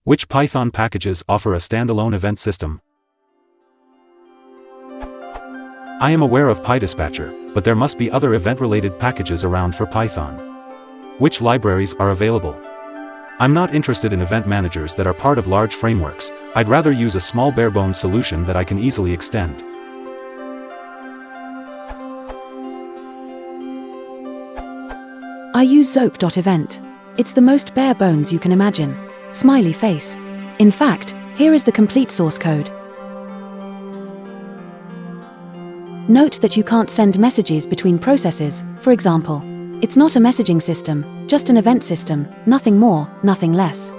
Which Python packages offer a standalone event system? I am aware of PyDispatcher, but there must be other event-related packages around for Python. Which libraries are available? I'm not interested in event managers that are part of large frameworks. I'd rather use a small bare-bones solution that I can easily extend. I use Zope.event. It's the most bare bones you can imagine. Smiley face. In fact, here is the complete source code. Note that you can't send messages between processes, for example. It's not a messaging system, just an event system, nothing more, nothing less.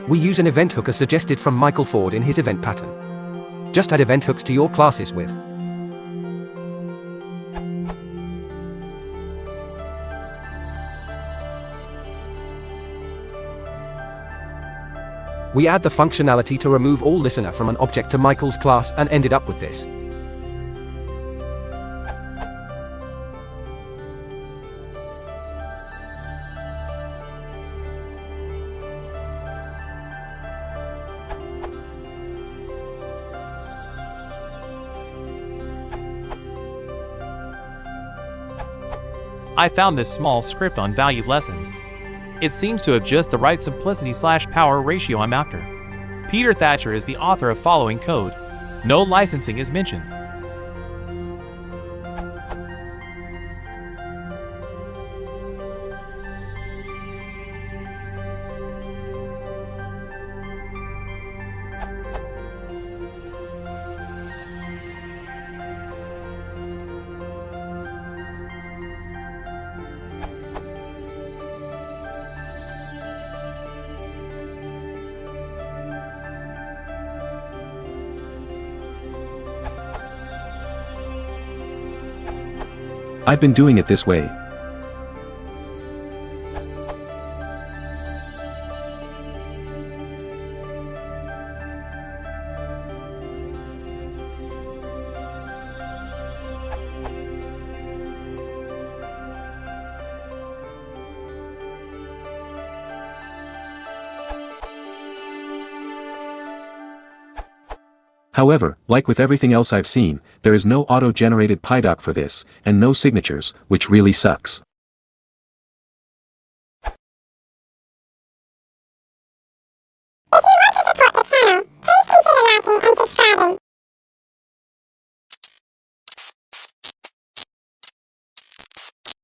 We use an event hook as suggested from Michael Ford in his event pattern. Just add event hooks to your classes with. We add the functionality to remove all listener from an object to Michael's class and ended up with this. I found this small script on valued lessons. It seems to have just the right simplicity/power ratio I'm after. Peter Thatcher is the author of following code. No licensing is mentioned. I've been doing it this way. However, like with everything else I've seen, there is no auto-generated PyDoc for this, and no signatures, which really sucks.